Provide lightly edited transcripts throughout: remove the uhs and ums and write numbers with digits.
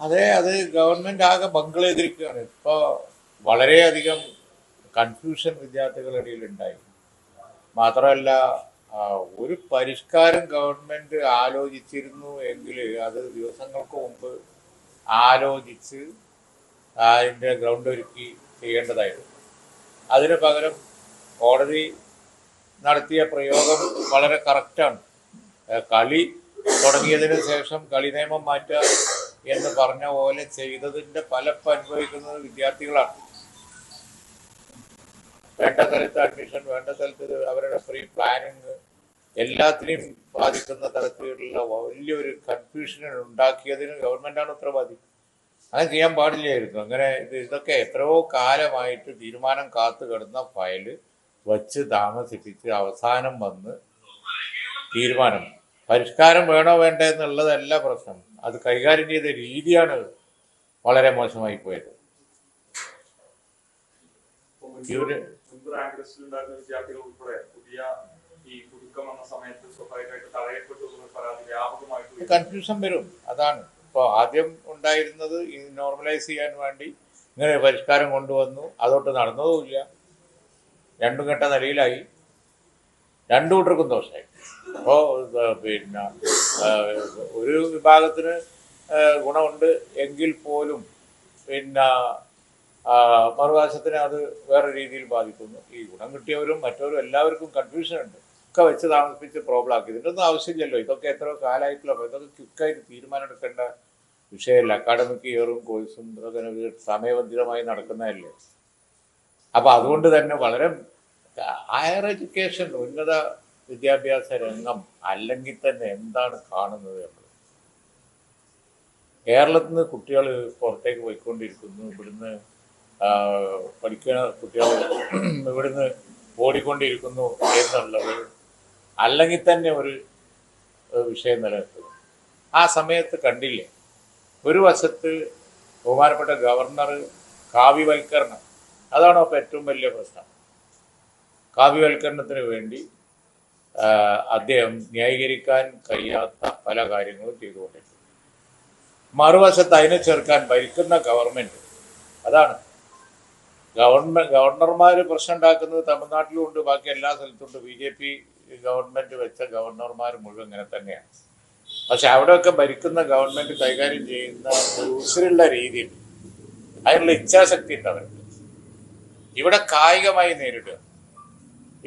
അതെ, അത് ഗവൺമെന്റ് ആകെ ബംഗളെതിരിക്കുകയാണ്. ഇപ്പോൾ വളരെയധികം കൺഫ്യൂഷൻ വിദ്യാർത്ഥികളുടെ ഇടയിൽ ഉണ്ടായി. മാത്രമല്ല, ഒരു പരിഷ്കാരം ഗവൺമെന്റ് ആലോചിച്ചിരുന്നു എങ്കിൽ അത് ദിവസങ്ങൾക്ക് മുമ്പ് ആലോചിച്ച് അതിൻ്റെ ഗ്രൗണ്ട് ഒരുക്കി ചെയ്യേണ്ടതായിരുന്നു. അതിന് പകരം കോടതി നടത്തിയ പ്രയോഗം വളരെ കറക്റ്റാണ്. കളി തുടങ്ങിയതിന് ശേഷം കളി നിയമം മാറ്റുക എന്ന് പറഞ്ഞ പോലെ ചെയ്തതിൻ്റെ ഫലം അനുഭവിക്കുന്നത് വിദ്യാർത്ഥികളാണ്. വേണ്ട സ്ഥലത്ത് അഡ്മിഷൻ, വേണ്ട സ്ഥലത്ത് അവരുടെ ഫ്രീ പ്ലാനിങ്, എല്ലാത്തിനെയും ബാധിക്കുന്ന തരത്തിലുള്ള വലിയൊരു കൺഫ്യൂഷൻ ഉണ്ടാക്കിയതിന് ഗവൺമെന്റാണ് ഉത്തരവാദി. അങ്ങനെ ചെയ്യാൻ പാടില്ലായിരുന്നു. അങ്ങനെ ഇതൊക്കെ എത്രയോ കാലമായിട്ട് തീരുമാനം കാത്തു കിടന്ന ഫയല് വച്ച് താമസിപ്പിച്ച് അവസാനം വന്ന് തീരുമാനം. പരിഷ്കാരം വേണോ വേണ്ടേ എന്നുള്ളതല്ല പ്രശ്നം, അത് കൈകാര്യം ചെയ്ത രീതിയാണ് വളരെ മോശമായി പോയത്. ഇവര് കൺഫ്യൂഷൻ വരും. അതാണ് ഇപ്പോൾ ആദ്യം ഉണ്ടായിരുന്നത്. ഈ നോർമലൈസ് ചെയ്യാൻ വേണ്ടി ഇങ്ങനെ പരിഷ്കാരം കൊണ്ടുവന്നു, അതോട്ട് നടന്നതുമില്ല. രണ്ടും കെട്ട നിലയിലായി, രണ്ടു കൂട്ടർക്കും ദോഷമായി. അപ്പോൾ പിന്നെ ഒരു വിഭാഗത്തിന് ഗുണമുണ്ട് എങ്കിൽ പോലും പിന്നെ മറുവശത്തിന് അത് വേറെ രീതിയിൽ ബാധിക്കുന്നു. ഈ ഗുണം കിട്ടിയവരും മറ്റവരും എല്ലാവർക്കും കൺഫ്യൂഷൻ ഉണ്ട്. ഒക്കെ വെച്ച് താമസിപ്പിച്ച് പ്രോബ്ലം ആക്കി. ഇതിൻ്റെയൊന്നും ആവശ്യമില്ലല്ലോ. ഇതൊക്കെ എത്രയോ കാലമായിട്ടുള്ള, ഇതൊക്കെ ക്വിക്കായിട്ട് തീരുമാനം എടുക്കേണ്ട വിഷയമല്ല. അക്കാഡമിക് ഇയറും കോഴ്സും ഇതൊക്കെ സമയബന്ധിതമായി നടക്കുന്നതല്ലേ. അപ്പം അതുകൊണ്ട് തന്നെ വളരെ ഹയർ എഡ്യൂക്കേഷൻ, ഉന്നത വിദ്യാഭ്യാസ രംഗം അല്ലെങ്കിൽ തന്നെ എന്താണ് കാണുന്നത് നമ്മൾ? കേരളത്തിൽ നിന്ന് കുട്ടികൾ പുറത്തേക്ക് പോയിക്കൊണ്ടിരിക്കുന്നു. ഇവിടുന്ന് പഠിക്കുന്ന കുട്ടികൾ ഇവിടുന്ന് ഓടിക്കൊണ്ടിരിക്കുന്നു എന്നുള്ളത് അല്ലെങ്കിൽ തന്നെ ഒരു വിഷയം നിലനിൽക്കുന്നു. ആ സമയത്ത് കണ്ടില്ലേ, ഒരു വശത്ത് ബഹുമാനപ്പെട്ട ഗവർണർ കാവ്യവൽക്കരണം, അതാണോ ഇപ്പോൾ ഏറ്റവും വലിയ പ്രശ്നം. കാവ്യവൽക്കരണത്തിന് വേണ്ടി അദ്ദേഹം ന്യായീകരിക്കാൻ കഴിയാത്ത പല കാര്യങ്ങളും ചെയ്തുകൊണ്ടിരിക്കുന്നു. മറുവശത്ത് അതിനെ ചേർക്കാൻ ഭരിക്കുന്ന ഗവൺമെൻറ്. അതാണ് ഗവർണർമാർ പ്രശ്നം ഉണ്ടാക്കുന്നത് തമിഴ്നാട്ടിലും ഉണ്ട്, ബാക്കി എല്ലാ സ്ഥലത്തുണ്ട്. BJP ഗവൺമെൻറ് വെച്ച ഗവർണർമാർ മുഴുവൻ ഇങ്ങനെ തന്നെയാണ്. പക്ഷെ അവിടെയൊക്കെ ഭരിക്കുന്ന ഗവൺമെൻറ് കൈകാര്യം ചെയ്യുന്ന ഒരു ഉസിരുള്ള രീതിയിൽ അതിനുള്ള ഇച്ഛാശക്തി ഉണ്ട് അവർക്ക്. ഇവിടെ കായികമായി നേരിടുക.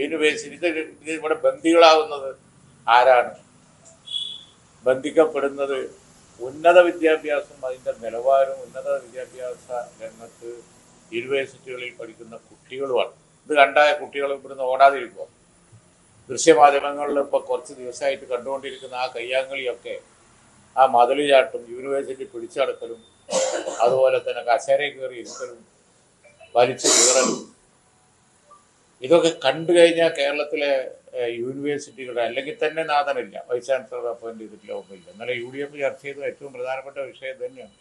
യൂണിവേഴ്സിറ്റി ഇത് ഇവിടെ ബന്ദികളാവുന്നത് ആരാണ്? ബന്ധിക്കപ്പെടുന്നത് ഉന്നത വിദ്യാഭ്യാസം, അതിൻ്റെ നിലവാരം, ഉന്നത വിദ്യാഭ്യാസ രംഗത്ത് യൂണിവേഴ്സിറ്റികളിൽ പഠിക്കുന്ന കുട്ടികളുമാണ്. ഇത് കണ്ടായ കുട്ടികൾ ഇവിടുന്ന് ഓടാതിരിക്കുമോ? ദൃശ്യമാധ്യമങ്ങളിൽ ഇപ്പോൾ കുറച്ച് ദിവസമായിട്ട് കണ്ടുകൊണ്ടിരിക്കുന്ന ആ കയ്യാങ്കളിയൊക്കെ, ആ മതില് ചാട്ടും, യൂണിവേഴ്സിറ്റി പിടിച്ചടക്കലും, അതുപോലെ തന്നെ കസേരയിൽ കയറി ഇരിക്കലും, വലിച്ചു കീറലും, ഇതൊക്കെ കണ്ടു കഴിഞ്ഞാൽ കേരളത്തിലെ യൂണിവേഴ്സിറ്റികളുടെ അല്ലെങ്കിൽ തന്നെ നാഥനില്ല, വൈസ് ചാൻസലർ അപ്പോയിന്റ് ചെയ്തിട്ടില്ല, ഒന്നുമില്ല. എന്നാലും UDF ചർച്ച ചെയ്ത ഏറ്റവും പ്രധാനപ്പെട്ട വിഷയം തന്നെയാണ്.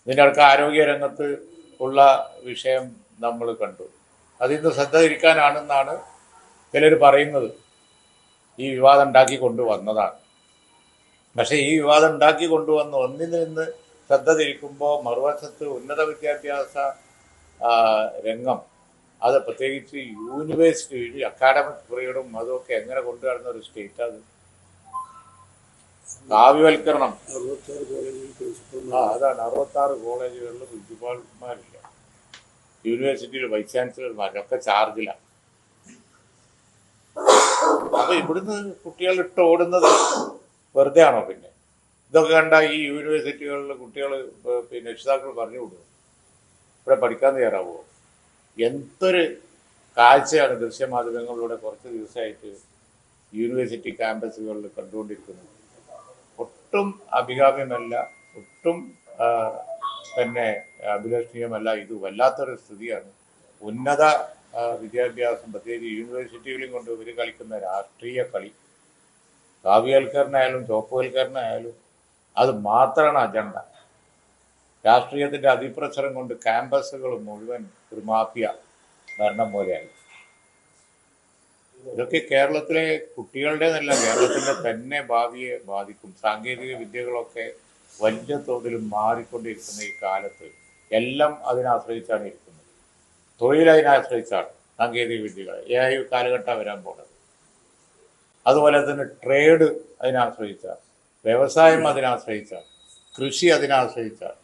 ഇതിൻ്റെ അടുക്ക ആരോഗ്യ രംഗത്ത് ഉള്ള വിഷയം നമ്മൾ കണ്ടു. അതിൽ നിന്ന് ശ്രദ്ധ തിരിക്കാനാണെന്നാണ് ചിലർ പറയുന്നത്. ഈ വിവാദം ഉണ്ടാക്കി കൊണ്ടുവന്നതാണ്. പക്ഷേ ഈ വിവാദം ഉണ്ടാക്കി കൊണ്ടുവന്ന് ഒന്നിൽ നിന്ന് ശ്രദ്ധ തിരിക്കുമ്പോൾ മറുവശത്ത് ഉന്നത വിദ്യാഭ്യാസ രംഗം, അത് പ്രത്യേകിച്ച് യൂണിവേഴ്സിറ്റി അക്കാഡമിക് ഫ്രീഡം അതൊക്കെ എങ്ങനെ കൊണ്ടുവരുന്ന ഒരു സ്റ്റേറ്റ് അത്. കാവ്യവൽക്കരണം, അതാണ് 66 കോളേജുകളിൽ പ്രിൻസിപ്പാൾമാരില്ല, യൂണിവേഴ്സിറ്റിയിൽ വൈസ് ചാൻസലർമാരൊക്കെ ചാർജിലാണ്. അപ്പൊ ഇവിടുന്ന് കുട്ടികൾ ഇട്ട് ഓടുന്നത് വെറുതെ ആണോ? പിന്നെ ഇതൊക്കെ കണ്ട ഈ യൂണിവേഴ്സിറ്റികളിൽ കുട്ടികൾ പിന്നെ രക്ഷിതാക്കൾ പറഞ്ഞു വിടും, ഇവിടെ പഠിക്കാൻ തയ്യാറാവുമോ? എന്തൊരു കാഴ്ചയാണ് ദൃശ്യമാധ്യമങ്ങളിലൂടെ കുറച്ച് ദിവസമായിട്ട് യൂണിവേഴ്സിറ്റി ക്യാമ്പസുകളിൽ കണ്ടുകൊണ്ടിരിക്കുന്നത്. ഒട്ടും അഭികാമ്യമല്ല, ഒട്ടും തന്നെ അഭിലഷണീയമല്ല. ഇത് വല്ലാത്തൊരു സ്ഥിതിയാണ്. ഉന്നത വിദ്യാഭ്യാസം, പ്രത്യേകിച്ച് യൂണിവേഴ്സിറ്റികളും കൊണ്ട് ഇവർ കളിക്കുന്ന രാഷ്ട്രീയ കളി, കാവ്യവൽക്കരണമായാലും ചോപ്പുവൽക്കരണമായാലും അത് മാത്രമാണ് അജണ്ട. രാഷ്ട്രീയത്തിൻ്റെ അതിപ്രസരം കൊണ്ട് ക്യാമ്പസുകൾ മുഴുവൻ ഒരു മാഫിയ ഭരണം പോലെയായി. ഇതൊക്കെ കേരളത്തിലെ കുട്ടികളുടെ നല്ല, കേരളത്തിൻ്റെ തന്നെ ഭാവിയെ ബാധിക്കും. സാങ്കേതിക വിദ്യകളൊക്കെ വലിയ തോതിൽ മാറിക്കൊണ്ടിരിക്കുന്ന ഈ കാലത്ത് എല്ലാം അതിനാശ്രയിച്ചാണ് ഇരിക്കുന്നത്. തൊഴിൽ അതിനാശ്രയിച്ചാണ്, സാങ്കേതിക വിദ്യകൾ, AI കാലഘട്ടം വരാൻ പോകുന്നത്. അതുപോലെ തന്നെ ട്രേഡ് അതിനാശ്രയിച്ചാണ്, വ്യവസായം അതിനാശ്രയിച്ചാണ്, കൃഷി അതിനാശ്രയിച്ചാണ്.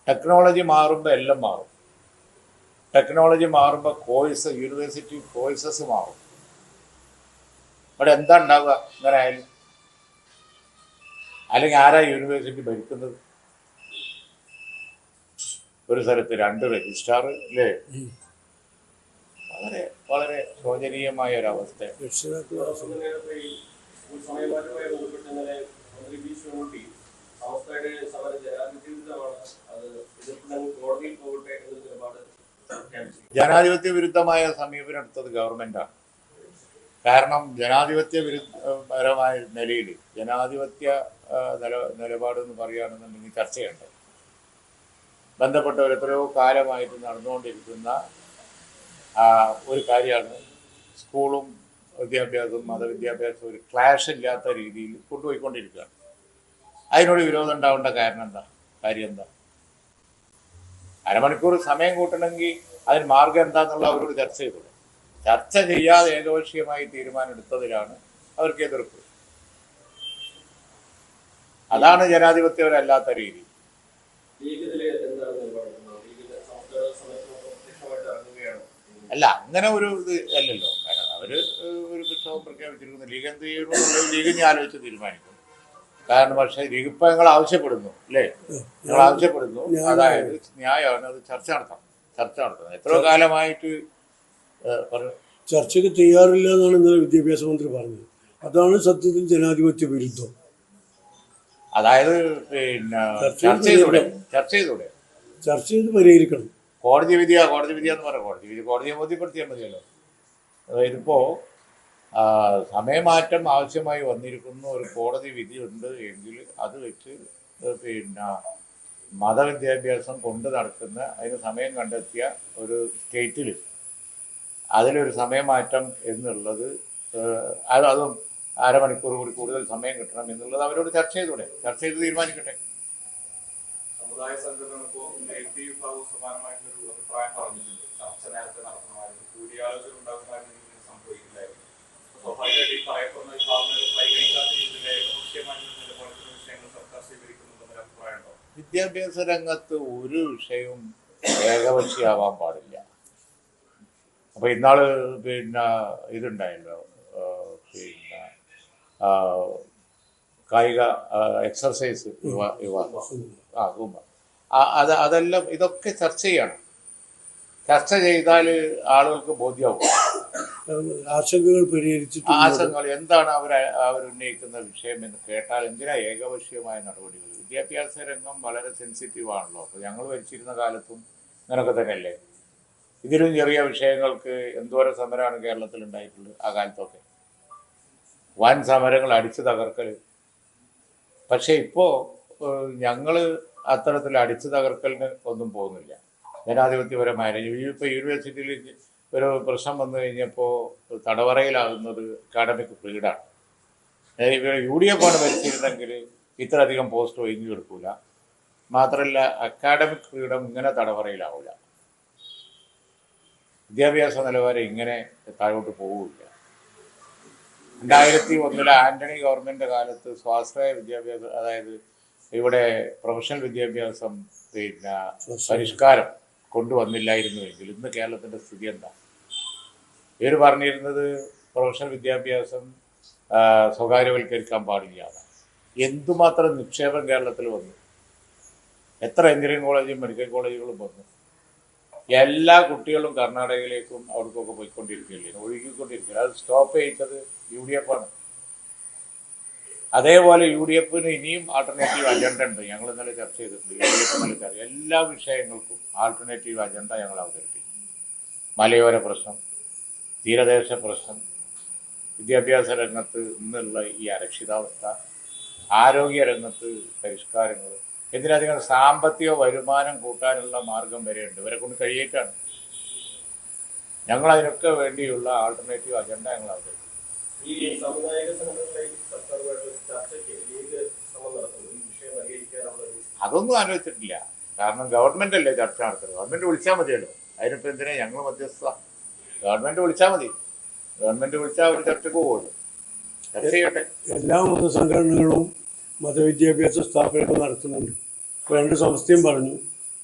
ടെക്നോളജി മാറുമ്പോൾ എല്ലാം മാറും. ടെക്നോളജി മാറുമ്പോൾ യൂണിവേഴ്സിറ്റി കോഴ്സസ് മാറും. ഇവിടെ എന്താ ഉണ്ടാവുക ഇങ്ങനെ ആയാലും? അല്ലെങ്കിൽ ആരാ യൂണിവേഴ്സിറ്റി ഭരിക്കുന്നത്? ഒരു സ്ഥലത്ത് 2 രജിസ്ട്രാർ അല്ലേ? വളരെ വളരെ ശോചനീയമായ ഒരവസ്ഥ. ജനാധിപത്യ വിരുദ്ധമായ സമീപനം എടുത്തത് ഗവൺമെന്റാണ്. കാരണം ജനാധിപത്യ വിരുദ്ധപരമായ നിലയിൽ ജനാധിപത്യ നിലപാടെന്ന് പറയുകയാണെന്നുണ്ടെങ്കിൽ ചർച്ച ചെയ്യേണ്ടത് ബന്ധപ്പെട്ടവർ എത്രയോ കാലമായിട്ട് നടന്നുകൊണ്ടിരിക്കുന്ന ഒരു കാര്യമാണ്. സ്കൂളും വിദ്യാഭ്യാസവും മതവിദ്യാഭ്യാസവും ഒരു ക്ലാഷ് ഇല്ലാത്ത രീതിയിൽ കൊണ്ടുപോയിക്കൊണ്ടിരിക്കുകയാണ്. അതിനോട് വിരോധം ഉണ്ടാവേണ്ട കാര്യം എന്താ? അരമണിക്കൂർ സമയം കൂട്ടണമെങ്കിൽ അതിന് മാർഗം എന്താണെന്നുള്ള അവരോട് ചർച്ച ചെയ്തു. ചർച്ച ചെയ്യാതെ ഏകപക്ഷീയമായി തീരുമാനം എടുത്തതിലാണ് അവർക്ക് എതിർപ്പ്. അതാണ് ജനാധിപത്യമല്ലാത്ത രീതി. അല്ല, അങ്ങനെ ഒരു ഇത് അല്ലല്ലോ. കാരണം അവര് ഒരു പ്രക്ഷോഭം പ്രഖ്യാപിച്ചിരിക്കുന്നു. ലീഗ് എന്ത് ചെയ്യണമെന്നുള്ളത് ലീഗ് ഞാൻ ആലോചിച്ച് തീരുമാനിക്കും. കാരണം പക്ഷേ ലീഗ് ഇപ്പം ഞങ്ങൾ ആവശ്യപ്പെടുന്നു അല്ലേ? ഞങ്ങൾ ആവശ്യപ്പെടുന്നു, അതായത് ന്യായമാണ്, അത് ചർച്ച നടത്തണം. എത്രയോ കാലമായിട്ട് ചർച്ചയ്ക്ക് തയ്യാറില്ല എന്നാണ് ഇന്നലെ വിദ്യാഭ്യാസ മന്ത്രി പറഞ്ഞത്. അതാണ് സത്യത്തിൽ ജനാധിപത്യ വിരുദ്ധം. അതായത് പിന്നെ ചർച്ച ചെയ്ത് പരിഹരിക്കണം. കോടതി വിധിയാന്ന് പറയാം. കോടതിയെ ബോധ്യപ്പെടുത്തിയാൽ മതിയല്ലോ. ഇതിപ്പോ സമയമാറ്റം ആവശ്യമായി വന്നിരിക്കുന്ന ഒരു കോടതി വിധി ഉണ്ട് എങ്കിൽ അത് വെച്ച് പിന്നെ മതവിദ്യാഭ്യാസം കൊണ്ട് നടക്കുന്ന അതിന് സമയം കണ്ടെത്തിയ ഒരു സ്റ്റേറ്റിൽ അതിലൊരു സമയമാറ്റം എന്നുള്ളത് അതും അരമണിക്കൂർ കൂടി കൂടുതൽ സമയം കിട്ടണം എന്നുള്ളത് അവരോട് ചർച്ച ചെയ്ത് തീരുമാനിക്കട്ടെ. സമുദായ സംഘടനകൾക്കോ സമാനമായിട്ടുള്ളൊരു അഭിപ്രായം പറഞ്ഞിട്ടുണ്ട്. ചർച്ച നേരത്തെ നടത്തണമായിരുന്നു, കൂടിയാലോചന ഉണ്ടാകുമായിരുന്നു, സംഭവിക്കില്ലായിരുന്നു. സ്വാഭാവികമായിട്ട് ഈ പറയപ്പെടുന്ന വിഭാഗങ്ങൾ പരിഗണിക്കാത്ത രീതിയിൽ ഏകപക്ഷീയമായിട്ടുള്ള നിലപാടുള്ള വിഷയങ്ങൾ സർക്കാർ സ്വീകരിക്കുന്നുണ്ടെന്നൊരു അഭിപ്രായം ഉണ്ടോ? വിദ്യാഭ്യാസ രംഗത്ത് ഒരു വിഷയവും ഏകപക്ഷീയമാവാൻ പാടില്ല. അപ്പോൾ ഇന്നാള് പിന്നെ ഇതുണ്ടായല്ലോ, പിന്നെ കായിക എക്സർസൈസ് അതെല്ലാം ഇതൊക്കെ ചർച്ച ചെയ്യണം. ചർച്ച ചെയ്താൽ ആളുകൾക്ക് ബോധ്യമാവും. ആശങ്കകൾ എന്താണ് അവരുന്നയിക്കുന്ന വിഷയം എന്ന് കേട്ടാൽ എന്തിനാ ഏകപക്ഷീയമായ നടപടികൾ? വിദ്യാഭ്യാസ രംഗം വളരെ സെൻസിറ്റീവ് ആണല്ലോ. അപ്പോൾ ഞങ്ങൾ ഭരിച്ചിരുന്ന കാലത്തും ഇങ്ങനൊക്കെ തന്നെയല്ലേ? ഇതിലും ചെറിയ വിഷയങ്ങൾക്ക് എന്തോരം സമരമാണ് കേരളത്തിൽ ഉണ്ടായിട്ടുള്ളത്. ആ കാലത്തൊക്കെ വൻ സമരങ്ങൾ, അടിച്ചു തകർക്കൽ. പക്ഷെ ഇപ്പോൾ ഞങ്ങൾ അത്തരത്തിൽ അടിച്ചു തകർക്കലിന് ഒന്നും പോകുന്നില്ല. ജനാധിപത്യപരമായ ഇപ്പോൾ യൂണിവേഴ്സിറ്റിയിൽ ഒരു പ്രശ്നം വന്നു കഴിഞ്ഞപ്പോൾ തടവറയിലാകുന്നത് അക്കാഡമിക് ഫ്രീഡാണ്. UDF ആണ് ഭരിച്ചിരുന്നെങ്കിൽ ഇത്രയധികം പോസ്റ്റ് ഒഴിഞ്ഞു കൊടുക്കില്ല. മാത്രമല്ല അക്കാഡമിക് ഫ്രീഡം ഇങ്ങനെ തടവറയിലാവില്ല. വിദ്യാഭ്യാസ നിലവാരം ഇങ്ങനെ താഴോട്ട് പോവില്ല. 2001 ആന്റണി ഗവൺമെൻറ് കാലത്ത് സ്വാശ്രയ വിദ്യാഭ്യാസം, അതായത് ഇവിടെ പ്രൊഫഷണൽ വിദ്യാഭ്യാസം പിന്നെ പരിഷ്കാരം കൊണ്ടുവന്നില്ലായിരുന്നുവെങ്കിൽ ഇന്ന് കേരളത്തിൻ്റെ സ്ഥിതി എന്താ? ഇവർ പറഞ്ഞിരുന്നത് പ്രൊഫഷണൽ വിദ്യാഭ്യാസം സ്വകാര്യവൽക്കരിക്കാൻ പാടില്ല. എന്തുമാത്രം നിക്ഷേപം കേരളത്തിൽ വന്നു! എത്ര എഞ്ചിനീയറിംഗ് കോളേജും മെഡിക്കൽ കോളേജുകളും വന്നു. എല്ലാ കുട്ടികളും കർണാടകയിലേക്കും അവർക്കൊക്കെ പോയിക്കൊണ്ടിരിക്കുകയല്ലേ, ഒഴുകിക്കൊണ്ടിരിക്കുകയില്ല. അത് സ്റ്റോപ്പ് ചെയ്തത് UDF ആണ്. അതേപോലെ UDFന് ഇനിയും ആൾട്ടർനേറ്റീവ് അജണ്ട ഉണ്ട്. ഞങ്ങൾ ഇന്നലെ ചർച്ച ചെയ്തിട്ടുണ്ട്. UDF എല്ലാ വിഷയങ്ങൾക്കും ആൾട്ടർനേറ്റീവ് അജണ്ട ഞങ്ങൾ അവതരിപ്പിക്കും. മലയോര പ്രശ്നം, തീരദേശ പ്രശ്നം, വിദ്യാഭ്യാസ രംഗത്ത് ഇന്നുള്ള ഈ അരക്ഷിതാവസ്ഥ, ആരോഗ്യ രംഗത്ത് പരിഷ്കാരങ്ങൾ, എന്തിനധികം സാമ്പത്തിക വരുമാനം കൂട്ടാനുള്ള മാർഗം വരെയുണ്ട്. ഇവരെ കൊണ്ട് കഴിയേറ്റാണ്. ഞങ്ങളതിനൊക്കെ വേണ്ടിയുള്ള ആൾട്ടർനേറ്റീവ് അജണ്ട ഞങ്ങൾ അവതരിപ്പിക്കും. ഈ സാമുദായിക സംഘടനകളിൽ സർക്കാരുമായിട്ട് ചർച്ചയ്ക്ക് ലീഗ് ശ്രമം നടത്തുന്നു. ഈ വിഷയം പരിഹരിക്കാൻ അതൊന്നും ആലോചിച്ചിട്ടില്ല. കാരണം ഗവൺമെന്റ് അല്ലേ ചർച്ച നടത്തുന്നത്. ഗവൺമെന്റ് വിളിച്ചാൽ മതിയല്ലോ. അതിനിപ്പോൾ എന്തിനാ ഞങ്ങൾ മധ്യസ്ഥ? ഗവൺമെന്റ് വിളിച്ചാൽ മതി. ഗവൺമെന്റ് വിളിച്ചാൽ ഒരു ചർച്ചക്ക് പോകുമല്ലോ. ചർച്ച ചെയ്യട്ടെ. എല്ലാ മതസംഘടനകളും മതവിദ്യാഭ്യാസ സ്ഥാപനങ്ങൾ നടത്തുന്നുണ്ട്. ഇപ്പോൾ 2 സംസ്ഥയും പറഞ്ഞു,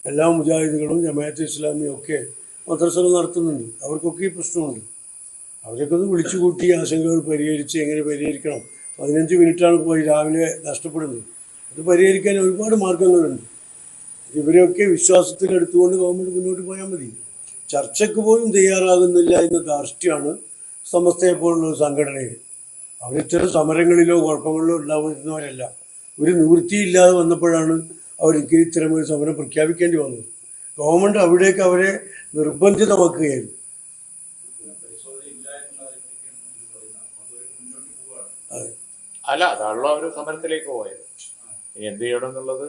എല്ലാ മുജാഹിദുകളും ജമാഅത്തെ ഇസ്ലാമിയും ഒക്കെ മദ്രസകൾ നടത്തുന്നുണ്ട്. അവർക്കൊക്കെ ഈ പ്രശ്നമുണ്ട്. അവരൊക്കെ ഒന്ന് വിളിച്ചു കൂട്ടി ആശങ്കകൾ പരിഹരിച്ച് എങ്ങനെ പരിഹരിക്കണം. 15 മിനിറ്റാണ് പോയി രാവിലെ നഷ്ടപ്പെടുന്നത്. അത് പരിഹരിക്കാൻ ഒരുപാട് മാർഗങ്ങളുണ്ട്. ഇവരെയൊക്കെ വിശ്വാസത്തിലെടുത്തുകൊണ്ട് ഗവൺമെൻറ് മുന്നോട്ട് പോയാൽ മതി. ചർച്ചയ്ക്ക് പോലും തയ്യാറാകുന്നില്ല എന്ന ധാർഷ്ട്യമാണ് സമസ്തയെപ്പോലുള്ള സംഘടനയിൽ. അവരിത്തരം സമരങ്ങളിലോ കുഴപ്പങ്ങളിലോ ഉണ്ടാവുന്നവരല്ല. ഒരു നിവൃത്തിയില്ലാതെ വന്നപ്പോഴാണ് അവർക്ക് ഇത്തരം ഒരു സമരം പ്രഖ്യാപിക്കേണ്ടി വന്നത്. ഗവൺമെൻറ് അവിടേക്ക് അവരെ നിർബന്ധിതമാക്കുകയായിരുന്നു. അതെ, അല്ല, അതാണല്ലോ അവർ സമരത്തിലേക്ക് പോയത്. എന്ത് ചെയ്യണം എന്നുള്ളത്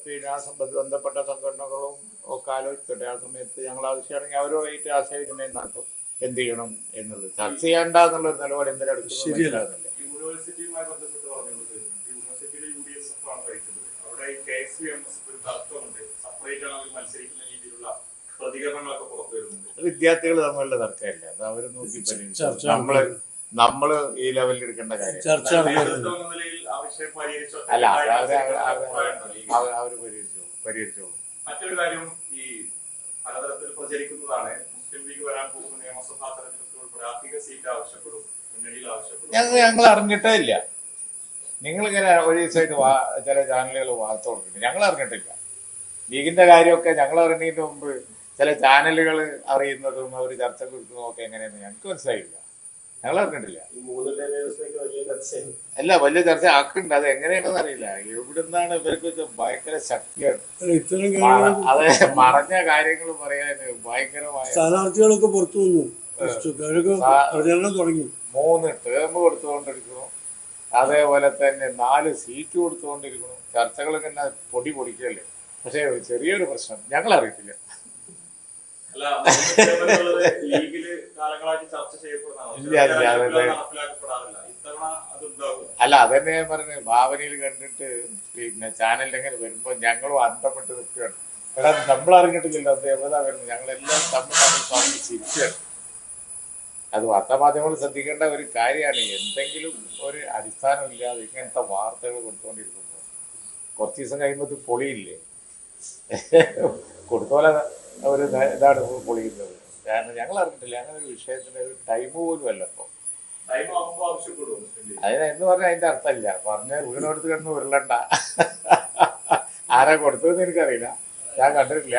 പിന്നെ ആ ബന്ധപ്പെട്ട സംഘടനകളും ഒക്കെ ആലോചിക്കട്ടെ. ആ സമയത്ത് ഞങ്ങൾ ആവശ്യമാണെങ്കിൽ അവരുമായിട്ട് ആശയവിനിമയം നടത്തും. എന്ത് ചെയ്യണം എന്നുള്ളത് ചർച്ച ചെയ്യേണ്ട എന്നുള്ളൊരു നിലപാട് എന്തിനെടുക്കുന്നു മനസ്സിലാകുന്നില്ല. യൂണിവേഴ്സിറ്റിയുമായി ബന്ധപ്പെട്ട് പറഞ്ഞുകൊണ്ട് യൂണിവേഴ്സിറ്റിയിലെ UDSF ആണ് ഭരിക്കുന്നത്. അവിടെ KSUMS ഒരു തർക്കമുണ്ട്. സെപ്പറേറ്റ് ആണ് അവർ മത്സരിക്കുന്ന രീതിയിലുള്ള പ്രതികരണങ്ങളൊക്കെ പുറത്തു വരുന്നുണ്ട്. വിദ്യാർത്ഥികൾ തമ്മിലുള്ള തർക്കമല്ല, അത് അവർ നോക്കി പരിഹരിച്ചു. നമ്മള് ഈ ലെവലിൽ എടുക്കേണ്ട കാര്യം ചർച്ച അല്ല. അവര് പരിഹരിച്ചോളൂ. മറ്റൊരു കാര്യം, ഈ പലതരത്തിൽ പ്രചരിക്കുന്നതാണ് മുസ്ലിം ലീഗ് വരാൻ പോകുന്ന നിയമസഭാ തെരഞ്ഞെടുപ്പിൽ ഉൾപ്പെടെ അധിക സീറ്റ് ആവശ്യപ്പെടും, മുന്നണിയിൽ ആവശ്യപ്പെടും. ഞങ്ങൾ അറിഞ്ഞിട്ടേ ഇല്ല. നിങ്ങളിങ്ങനെ ഒരു ദിവസമായിട്ട് ചില ചാനലുകൾ വാർത്ത കൊടുക്കുന്നുണ്ട്. ഞങ്ങൾ അറിഞ്ഞിട്ടില്ല. ലീഗിന്റെ കാര്യമൊക്കെ ഞങ്ങൾ അറിയുന്നതിന് മുമ്പ് ചില ചാനലുകൾ അറിയുന്നതും അവർ ചർച്ചക്ക് കൊടുക്കുന്നതും ഒക്കെ എങ്ങനെയെന്ന് ഞങ്ങൾക്ക് മനസ്സിലായില്ല. ഞങ്ങൾ അറിഞ്ഞിട്ടില്ല. അല്ല, വലിയ ചർച്ച ആക്കുന്നുണ്ട്. അത് എങ്ങനെയാണെന്ന് അറിയില്ല. എവിടുന്നാണ് ഇവർക്ക് ഭയങ്കര ശക്തിയാണ്. അതെ, മറഞ്ഞ കാര്യങ്ങൾ പറയാൻ ഭയങ്കരമായ. സ്ഥാനാർത്ഥികളൊക്കെ പുറത്തു വന്നു, പ്രചരണം തുടങ്ങി. 3 ടേം കൊടുത്തുകൊണ്ടിരിക്കുന്നു. അതേപോലെ തന്നെ 4 സീറ്റ് കൊടുത്തുകൊണ്ടിരിക്കുന്നു. ചർച്ചകൾ ഇങ്ങനെ പൊടിക്കല്ലേ. പക്ഷെ ചെറിയൊരു പ്രശ്നം ഞങ്ങൾ അറിയത്തില്ല. അല്ല, അതന്നെ ഞാൻ പറഞ്ഞത്. ഭാവനയിൽ കണ്ടിട്ട് പിന്നെ ചാനലിൽ എങ്ങനെ വരുമ്പോ ഞങ്ങളും അന്തപ്പെട്ട് നിൽക്കുകയാണ്. എടാ, നമ്മൾ അറിഞ്ഞിട്ടില്ലല്ലോ അത് എവിടാ വരുന്നത്. ഞങ്ങളെല്ലാം തമ്മിൽ പറഞ്ഞ് ചിരിക്കുകയാണ്. അത് വാർത്താമാധ്യമങ്ങൾ ശ്രദ്ധിക്കേണ്ട ഒരു കാര്യമാണ്. എന്തെങ്കിലും ഒരു അടിസ്ഥാനമില്ലാതെ ഇങ്ങനത്തെ വാർത്തകൾ കൊടുത്തുകൊണ്ടിരിക്കുമ്പോൾ കുറച്ച് ദിവസം കഴിയുമ്പോൾ ഇത് പൊളിയില്ലേ. കൊടുത്തോലെ ഒരു ഇതാണ് പൊളിക്കുന്നത്. കാരണം ഞങ്ങൾ അറിഞ്ഞിട്ടില്ല. അങ്ങനെ ഒരു വിഷയത്തിന്റെ ഒരു ടൈം പോലും അല്ല. ഇപ്പൊ എന്ന് പറഞ്ഞാൽ അതിന്റെ അർത്ഥമില്ല. പറഞ്ഞ വീണോടുത്ത് കിടന്ന് ഉരുളണ്ട. ആരാ കൊടുത്തതെന്ന് എനിക്കറിയില്ല, ഞാൻ കണ്ടിട്ടില്ല.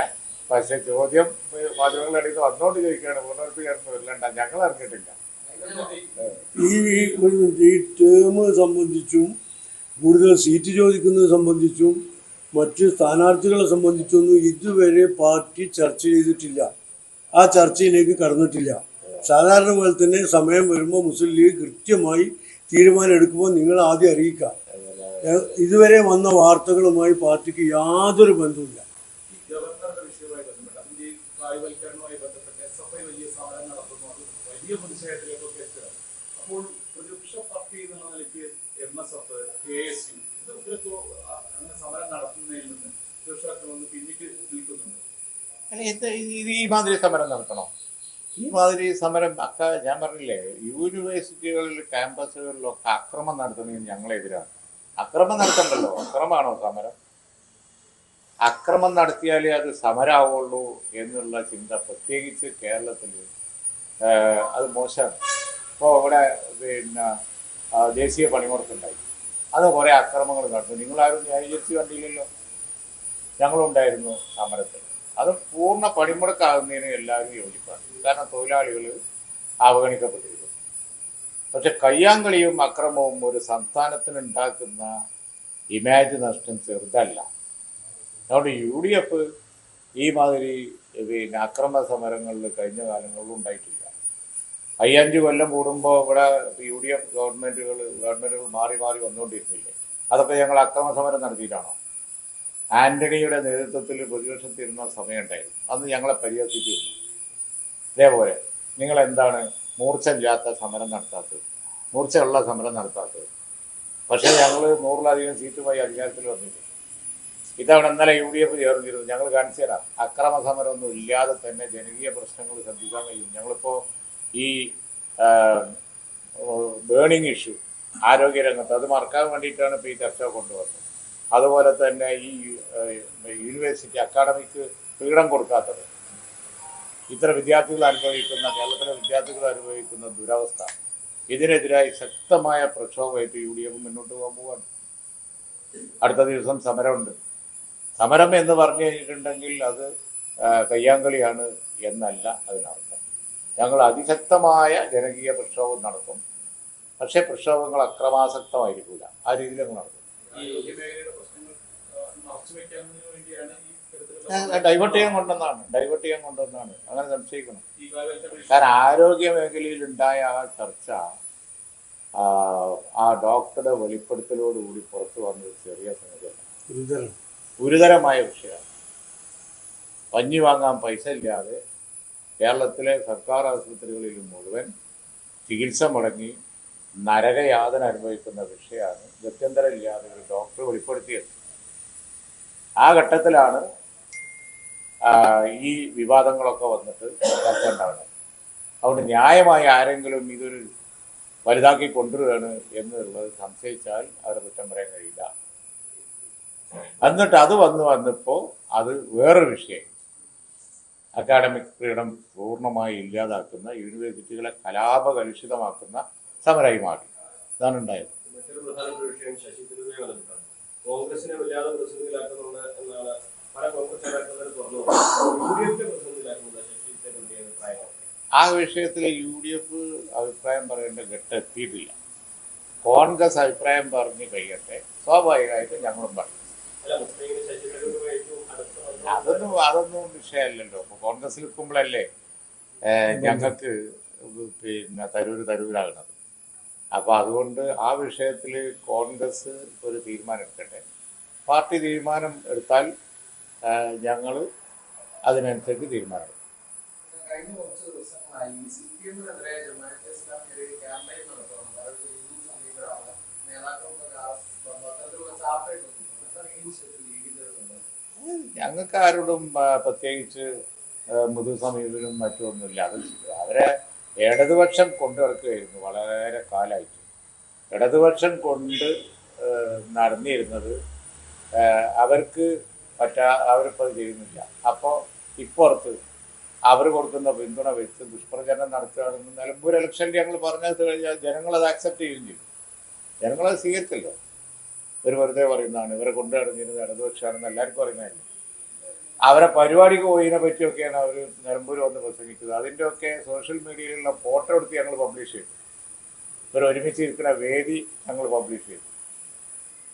പക്ഷെ ചോദ്യം മാധ്യമങ്ങളുടെ ഇടയിൽ വന്നോണ്ട് ചോദിക്കുകയാണ്, വീണോടുത്ത് കിടന്ന് ഉരുളണ്ട. ഞങ്ങൾ അറിഞ്ഞിട്ടില്ല. ഈ ടേം സംബന്ധിച്ചും കൂടുതൽ സീറ്റ് ചോദിക്കുന്നത് സംബന്ധിച്ചും മറ്റ് സ്ഥാനാർത്ഥികളെ സംബന്ധിച്ചൊന്നും ഇതുവരെ പാർട്ടി ചർച്ച ചെയ്തിട്ടില്ല. ആ ചർച്ചയിലേക്ക് കടന്നിട്ടില്ല. സാധാരണ പോലെ തന്നെ സമയം വരുമ്പോൾ മുസ്ലിം ലീഗ് കൃത്യമായി തീരുമാനം എടുക്കുമ്പോൾ നിങ്ങൾ ആദ്യം അറിയിക്കുക. ഇതുവരെ വന്ന വാർത്തകളുമായി പാർട്ടിക്ക് യാതൊരു ബന്ധവുമില്ല. അപ്പോൾ പ്രതിപക്ഷ പാർട്ടി എന്നുള്ള നിലയ്ക്ക് MSF, KSU ഇതൊക്കെ സമരം നടത്തുന്നതിൽ നിന്ന് പ്രതിപക്ഷങ്ങൾ പിന്നിട്ട് നിൽക്കുന്നുണ്ട്. ഈ മാതിരി സമരം നടത്തണോ? ഈ മാതിരി സമരം ഞാൻ പറഞ്ഞില്ലേ, യൂണിവേഴ്സിറ്റികളിൽ ക്യാമ്പസുകളിലൊക്കെ അക്രമം നടത്തുന്നതിന് ഞങ്ങളെതിരാണ്. അക്രമം നടത്തണ്ടല്ലോ. അക്രമമാണോ സമരം? അക്രമം നടത്തിയാലേ അത് സമരമാവുള്ളൂ എന്നുള്ള ചിന്ത പ്രത്യേകിച്ച് കേരളത്തിൽ അത് മോശമാണ്. ഇപ്പോൾ ഇവിടെ പിന്നെ ദേശീയ പണിമുടക്കുണ്ടായി. അത് കുറേ അക്രമങ്ങൾ നടന്നു. നിങ്ങളാരും ന്യായീകരിച്ച് കണ്ടില്ലല്ലോ. ഞങ്ങളുണ്ടായിരുന്നു സമരത്തിൽ. അത് പൂർണ്ണ പണിമുടക്കാകുന്നതിന് എല്ലാവരും യോജിപ്പാണ്. കാരണം തൊഴിലാളികൾ അവഗണിക്കപ്പെട്ടിരിക്കുന്നു. പക്ഷെ കയ്യാങ്കളിയും അക്രമവും ഒരു സംസ്ഥാനത്തിനുണ്ടാക്കുന്ന ഇമേജ് നഷ്ടം ചെറുതല്ല. അതുകൊണ്ട് UDF ഈ മാതിരി പിന്നെ അക്രമ സമരങ്ങളിൽ കഴിഞ്ഞ കാലങ്ങളിലും ഉണ്ടായിട്ടില്ല. 5 കൊല്ലം കൂടുമ്പോൾ ഇവിടെ UDF ഗവൺമെൻറ്റുകൾ മാറി വന്നുകൊണ്ടിരുന്നില്ലേ? അതൊക്കെ ഞങ്ങൾ അക്രമ സമരം നടത്തിയിട്ടാണോ? ആന്റണിയുടെ നേതൃത്വത്തിൽ പ്രതിപക്ഷത്തിരുന്ന സമയമുണ്ടായിരുന്നു. അന്ന് ഞങ്ങളെ പരിഹസിച്ചിരുന്നു. ഇതേപോലെ നിങ്ങളെന്താണ് മൂർച്ചയില്ലാത്ത സമരം നടത്താത്തത്, മൂർച്ചയുള്ള സമരം നടത്താത്തത്? പക്ഷേ ഞങ്ങൾ 100-ലധികം സീറ്റുമായി അധികാരത്തിൽ വന്നില്ല. ഇതവിടെ ഇന്നലെ UDF ചേർന്നിരുന്നു. ഞങ്ങൾ കാണിച്ചു തരാം. അക്രമ സമരമൊന്നും ഇല്ലാതെ തന്നെ ജനകീയ പ്രശ്നങ്ങൾ ശ്രദ്ധിക്കാൻ കഴിയും. ഞങ്ങളിപ്പോൾ ഈ ബേണിംഗ് ഇഷ്യൂ ആരോഗ്യരംഗത്ത് അത് മറക്കാൻ വേണ്ടിയിട്ടാണ് ഇപ്പോൾ ഈ ചർച്ച കൊണ്ടുവന്നത്. അതുപോലെ തന്നെ ഈ യൂണിവേഴ്സിറ്റി അക്കാഡമിക്ക് ഫ്രീഡം കൊടുക്കാത്തത്, ഇത്തരം വിദ്യാർത്ഥികൾ അനുഭവിക്കുന്ന, കേരളത്തിലെ വിദ്യാർത്ഥികൾ അനുഭവിക്കുന്ന ദുരവസ്ഥ, ഇതിനെതിരായി ശക്തമായ പ്രക്ഷോഭമായിട്ട് UDF മുന്നോട്ട് പോകാൻ പോവാണ്. അടുത്ത ദിവസം സമരമുണ്ട്. സമരം എന്ന് പറഞ്ഞു കഴിഞ്ഞിട്ടുണ്ടെങ്കിൽ അത് കയ്യാങ്കളിയാണ് എന്നല്ല അതിനർത്ഥം. ഞങ്ങൾ അതിശക്തമായ ജനകീയ പ്രക്ഷോഭം നടത്തും. പക്ഷേ പ്രക്ഷോഭങ്ങൾ അക്രമാസക്തമായിരിക്കില്ല. ആ രീതിയിൽ ഞങ്ങൾ നടത്തും. ഡൈവേർട്ട് ചെയ്യാൻ കൊണ്ടുവന്നാണ് അങ്ങനെ സംശയിക്കണം. കാരണം ആരോഗ്യ മേഖലയിൽ ഉണ്ടായ ആ ചർച്ച ആ ഡോക്ടറുടെ വെളിപ്പെടുത്തലോടുകൂടി പുറത്തു വന്നത് ചെറിയ സംഗതിയല്ല, ഗുരുതരമായ വിഷയമാണ്. കഞ്ഞി വാങ്ങാൻ പൈസ ഇല്ലാതെ കേരളത്തിലെ സർക്കാർ ആശുപത്രികളിൽ മുഴുവൻ ചികിത്സ മുടങ്ങി നരകയാതന അനുഭവിക്കുന്ന വിഷയമാണ് ഗത്യന്തരമില്ലാതെ ഒരു ഡോക്ടർ വെളിപ്പെടുത്തിയത്. ആ ഘട്ടത്തിലാണ് ഈ വിവാദങ്ങളൊക്കെ വന്നിട്ട് ചർച്ച ഉണ്ടാവുന്നത്. അതുകൊണ്ട് ന്യായമായി ആരെങ്കിലും ഇതൊരു വലുതാക്കി കൊണ്ടുവരികയാണ് എന്നുള്ളത് സംശയിച്ചാൽ അവരെ കുറ്റം പറയാൻ കഴിയില്ല. എന്നിട്ട് അത് വന്നപ്പോൾ അത് വേറൊരു വിഷയം, അക്കാഡമിക് ഫ്രീഡം പൂർണ്ണമായി ഇല്ലാതാക്കുന്ന, യൂണിവേഴ്സിറ്റികളെ കലാപകലുഷിതമാക്കുന്ന സമരമായി മാറി. ഇതാണ് ഉണ്ടായത്. മറ്റൊരു പ്രധാനപ്പെട്ട വിഷയം ശശി തരൂരിനെ വന്നിട്ടാണ്. കോൺഗ്രസിനെ വല്ലാതെ പ്രതിസന്ധിയിലാക്കുന്നുണ്ട് എന്നാണ് പല കോൺഗ്രസ് നേതാക്കളും തുറന്നു UDF പ്രതിസന്ധിയിലാക്കുന്നത് ശശി തരൂരിന്റെ അഭിപ്രായം. ആ വിഷയത്തിൽ UDF അഭിപ്രായം പറയേണ്ട ഘട്ടം എത്തിയിട്ടില്ല. കോൺഗ്രസ് അഭിപ്രായം പറഞ്ഞ് കഴിയട്ടെ, സ്വാഭാവികമായിട്ടും ഞങ്ങളും പറയും. അതൊന്നും വിഷയമല്ലല്ലോ. ഇപ്പോൾ കോൺഗ്രസിൽ നിൽക്കുമ്പോഴല്ലേ ഞങ്ങൾക്ക് പിന്നെ തരൂരാകുന്നത്. അപ്പോൾ അതുകൊണ്ട് ആ വിഷയത്തിൽ കോൺഗ്രസ് ഒരു തീരുമാനം എടുക്കട്ടെ. പാർട്ടി തീരുമാനം എടുത്താൽ ഞങ്ങൾ അതിനനുസരിച്ച് തീരുമാനം എടുക്കും. കഴിഞ്ഞ കുറച്ച് ദിവസങ്ങളായി CPM-നെതിരെ ജമാഅത്തെ ഇസ്ലാമി ഒരു ക്യാമ്പയിൻ നടത്തുന്നുണ്ട്. അതായത് ഹിന്ദു സമീപനമാണ് നേതാക്കളൊക്കെ അത്തരത്തിലുള്ള ചാർട്ടേഡ്. ഞങ്ങൾക്ക് ആരോടും പ്രത്യേകിച്ച് മൃദു സമീപനവും മറ്റൊന്നുമില്ല. അത് അവരെ ഇടതുപക്ഷം കൊണ്ടുനടക്കുകയായിരുന്നു വളരെ കാലമായിട്ട്. ഇടതുപക്ഷം കൊണ്ട് നടന്നിരുന്നത് അവർക്ക് അവരിപ്പോൾ ചെയ്യുന്നില്ല. അപ്പോൾ ഇപ്പുറത്ത് അവർ കൊടുക്കുന്ന പിന്തുണ വെച്ച് ദുഷ്പ്രചരണം നടത്തുകയാണെന്ന് നിലമ്പൂർ ഇലക്ഷനിൽ ഞങ്ങൾ പറഞ്ഞത് കഴിഞ്ഞാൽ ജനങ്ങളത് ആക്സെപ്റ്റ് ചെയ്യുകയും ചെയ്യും. ജനങ്ങളത് സ്വീകരിച്ചല്ലോ. ഇവർ വെറുതെ പറയുന്നതാണ്, ഇവരെ കൊണ്ടു നടന്നിരുന്നത് ഇടതുപക്ഷമാണെന്ന് എല്ലാവർക്കും അറിയുന്നതല്ലേ. അവരെ പരിപാടിക്ക് പോയതിനെ പറ്റിയൊക്കെയാണ് അവർ നിലമ്പൂർ വന്ന് പ്രസംഗിച്ചത്. അതിൻ്റെയൊക്കെ സോഷ്യൽ മീഡിയയിലുള്ള ഫോട്ടോ എടുത്ത് ഞങ്ങൾ പബ്ലിഷ് ചെയ്തു. ഇവർ ഒരുമിച്ചിരിക്കുന്ന വേദി ഞങ്ങൾ പബ്ലിഷ് ചെയ്തു.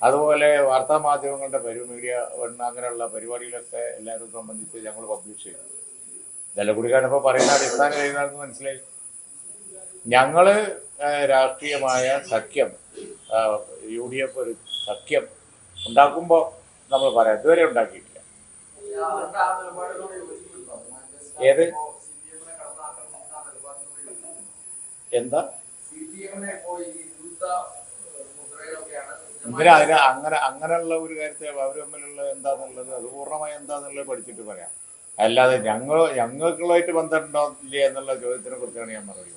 അതുപോലെ വാർത്താമാധ്യമങ്ങളുടെ മീഡിയ അങ്ങനെയുള്ള പരിപാടികളൊക്കെ എല്ലാവരും സംബന്ധിച്ച് ഞങ്ങൾ പബ്ലിഷ് ചെയ്തു. ഇതെല്ലാം കൂടി കാണുമ്പോൾ പറയുന്ന അടിസ്ഥാനം കഴിയുന്നതെന്ന് മനസ്സിലായി. ഞങ്ങൾ രാഷ്ട്രീയമായ സഖ്യം, UDF ഒരു സഖ്യം ഉണ്ടാക്കുമ്പോൾ നമ്മൾ പറയാം, ഇതുവരെ ഉണ്ടാക്കിയിട്ടില്ല. ഏത് എന്താ ഇതിന് അങ്ങനെയുള്ള ഒരു കാര്യത്തെ അവർ തമ്മിലുള്ള എന്താന്നുള്ളത് അത് പൂർണ്ണമായി എന്താന്നുള്ളത് പഠിച്ചിട്ട് പറയാം. അല്ലാതെ ഞങ്ങൾക്കുള്ളതായിട്ട് ബന്ധമുണ്ടോ ഇല്ല എന്നുള്ള ചോദ്യത്തിനെ കുറിച്ചാണ് ഞാൻ മറുപടി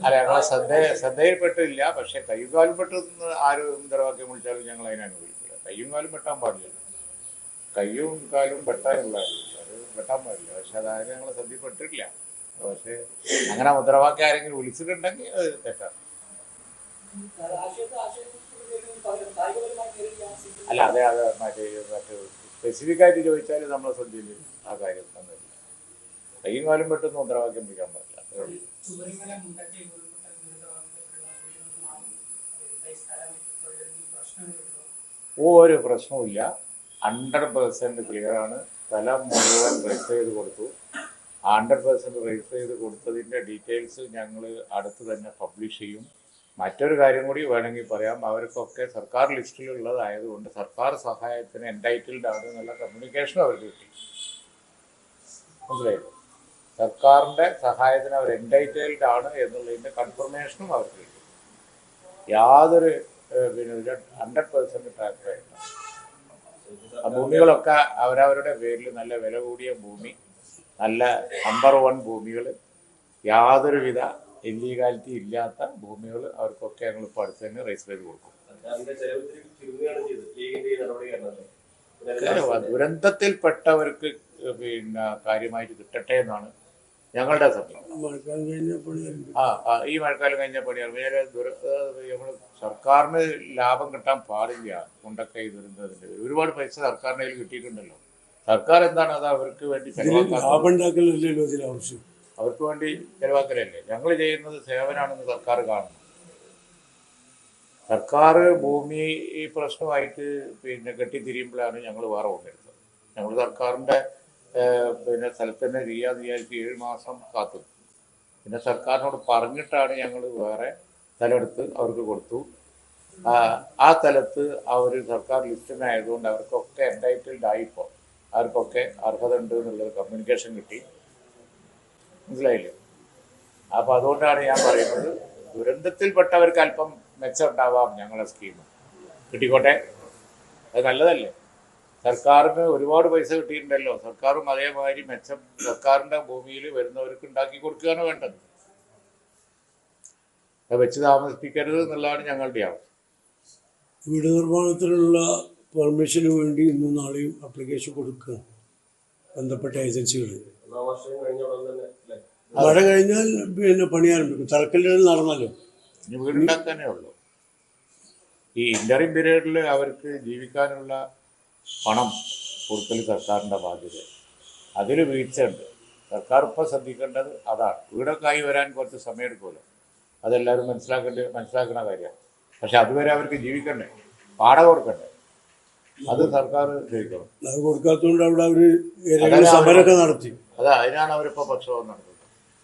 അല്ല, ഞങ്ങളെ ശ്രദ്ധയിൽപ്പെട്ടില്ല. പക്ഷെ കയ്യും കാലും പെട്ടെന്ന് ആരും മുദ്രാവാക്യം വിളിച്ചാലും ഞങ്ങൾ അതിനെ അനുഭവിക്കില്ല. കയ്യും കാലും വെട്ടാൻ പാടില്ല. കയ്യും കാലും വെട്ടാനുള്ള അത് വെട്ടാൻ പാടില്ല. പക്ഷെ അതായത് ഞങ്ങൾ ശ്രദ്ധയിൽപ്പെട്ടിട്ടില്ല. പക്ഷെ അങ്ങനെ മുദ്രാവാക്യം ആരെങ്കിലും വിളിച്ചിട്ടുണ്ടെങ്കിൽ അത് തെറ്റാണ്. അല്ല, അതെ മറ്റേ സ്പെസിഫിക് ആയിട്ട് ചോദിച്ചാൽ നമ്മളെ ശ്രദ്ധയിൽ ആ കാര്യം തന്നില്ല. കയ്യും കാലും പെട്ടെന്ന് മുദ്രാവാക്യം വിളിക്കാൻ പാടില്ല. ഒരു പ്രശ്നവുമില്ല. 100% ക്ലിയറാണ്. സ്ഥലം മുഴുവൻ രജിസ്റ്റർ ചെയ്ത് കൊടുത്തു. 100% രജിസ്റ്റർ ചെയ്ത് കൊടുത്തതിൻ്റെ ഡീറ്റെയിൽസ് ഞങ്ങൾ അടുത്ത് തന്നെ പബ്ലിഷ് ചെയ്യും. മറ്റൊരു കാര്യം കൂടി വേണമെങ്കിൽ പറയാം, അവർക്കൊക്കെ സർക്കാർ ലിസ്റ്റിലുള്ളതായതുകൊണ്ട് സർക്കാർ സഹായത്തിന് എൻടൈറ്റിൽഡ് ആണ് എന്നുള്ള കമ്മ്യൂണിക്കേഷനും അവർക്ക് കിട്ടി. മനസ്സിലായില്ലേ? സർക്കാരിൻ്റെ സഹായത്തിന് അവർ എൻടൈറ്റിൽഡ് ആണ് എന്നുള്ളതിൻ്റെ കൺഫർമേഷനും അവർക്ക് കിട്ടി. യാതൊരു പിന്നെ 100% ട്രാൻസ്ഫർ ആയില്ല. ആ ഭൂമികളൊക്കെ അവരവരുടെ പേരിൽ നല്ല വില കൂടിയ ഭൂമി, നല്ല നമ്പർ 1 ഭൂമികൾ, യാതൊരുവിധ ഇല്ലീഗാലിറ്റി ഇല്ലാത്ത ഭൂമികൾ അവർക്കൊക്കെ ഞങ്ങൾ ഇപ്പോൾ അടുത്ത് തന്നെ രജിസ്റ്റർ ചെയ്ത് കൊടുക്കും. ദുരന്തത്തിൽപ്പെട്ടവർക്ക് പിന്നെ കാര്യമായിട്ട് കിട്ടട്ടെ എന്നാണ് ഞങ്ങളുടെ സമയം. മഴക്കാലം കഴിഞ്ഞ പണിയായിരുന്നു. ഈ മഴക്കാലം കഴിഞ്ഞ പണിയാണ്. നമ്മൾ സർക്കാരിന് ലാഭം കിട്ടാൻ പാടില്ല. മുണ്ടക്കൈ ദുരന്തത്തിൻ്റെ ഒരുപാട് പൈസ സർക്കാരിൻ്റെ കയ്യിൽ കിട്ടിയിട്ടുണ്ടല്ലോ. സർക്കാർ എന്താണ് അത് അവർക്ക് വേണ്ടി ലാഭം ഉണ്ടാക്കലല്ലോ ഇതിൽ ആവശ്യം, അവർക്ക് വേണ്ടി ചെലവാക്കലല്ലേ. ഞങ്ങൾ ചെയ്യുന്നത് സേവനമാണെന്ന് സർക്കാർ കാണുന്നു. സർക്കാർ ഭൂമി ഈ പ്രശ്നമായിട്ട് പിന്നെ കെട്ടിത്തിരിയുമ്പോഴാണ് ഞങ്ങൾ വേറെ കൊണ്ടെടുത്തത്. ഞങ്ങൾ സർക്കാരിൻ്റെ പിന്നെ സ്ഥലത്ത് തന്നെ ചെയ്യാമെന്ന് വിചാരിച്ച് 7 മാസം കാത്തു. പിന്നെ സർക്കാരിനോട് പറഞ്ഞിട്ടാണ് ഞങ്ങൾ വേറെ സ്ഥലമെടുത്ത് അവർക്ക് കൊടുത്തു. ആ സ്ഥലത്ത് അവർ സർക്കാർ ലിസ്റ്റിനായതുകൊണ്ട് അവർക്കൊക്കെ എൻടൈറ്റിൽഡ് ആയിപ്പോൾ അവർക്കൊക്കെ അർഹത ഉണ്ട് എന്നുള്ളത് കമ്മ്യൂണിക്കേഷൻ കിട്ടി. മനസ്സിലായില്ലേ? അപ്പോൾ അതുകൊണ്ടാണ് ഞാൻ പറയുന്നത്, ദുരന്തത്തിൽപ്പെട്ടവർക്ക് അല്പം മെച്ചമുണ്ടാവാം ഞങ്ങളുടെ സ്കീം. കിട്ടിക്കോട്ടെ, അത് നല്ലതല്ലേ. സർക്കാരിന് ഒരുപാട് പൈസ കിട്ടിയിട്ടുണ്ടല്ലോ. സർക്കാരും അതേമാതിരി മെച്ചം സർക്കാരിൻ്റെ ഭൂമിയിൽ വരുന്നവർക്ക് ഉണ്ടാക്കി കൊടുക്കുകയാണ് വേണ്ടത്. അത് വെച്ച് താമസിപ്പിക്കരുത് എന്നുള്ളതാണ് ഞങ്ങളുടെ ആവശ്യം. വീട് നിർമ്മാണത്തിനുള്ള പെർമിഷന് വേണ്ടി ഇന്നും നാളെയും ആപ്ലിക്കേഷൻ കൊടുക്കുക ബന്ധപ്പെട്ട ഏജൻസികൾ. മഴ കഴിഞ്ഞാൽ പിന്നെ പണി ആരംഭിക്കും. തറക്കല്ലിടൽ നടന്നല്ലോ, ഇനി വീടുണ്ടാക്കാനേ ഉള്ളൂ. ഈ ഇൻ്ററിം പീരീഡിൽ അവർക്ക് ജീവിക്കാനുള്ള പണം കൊടുക്കൽ സർക്കാരിൻ്റെ ബാധ്യത. അതിൽ വീഴ്ചയുണ്ട്. സർക്കാർ ഇപ്പോൾ ശ്രദ്ധിക്കേണ്ടത് അതാണ്. വീടൊക്കെ ആയി വരാൻ കുറച്ച് സമയം എടുക്കുമല്ലോ, അതെല്ലാവരും മനസ്സിലാക്കുന്ന കാര്യമാണ്. പക്ഷെ അതുവരെ അവർക്ക് ജീവിക്കണ്ടേ, വാടക കൊടുക്കണ്ടേ, അത് സർക്കാർ ശ്രദ്ധിക്കണം. അത് കൊടുക്കാത്തതുകൊണ്ട് അവിടെ അവർ സമരമൊക്കെ നടത്തി. അതാ അതിനാണ് അവരിപ്പോൾ പ്രക്ഷോഭം നടത്തുന്നത്.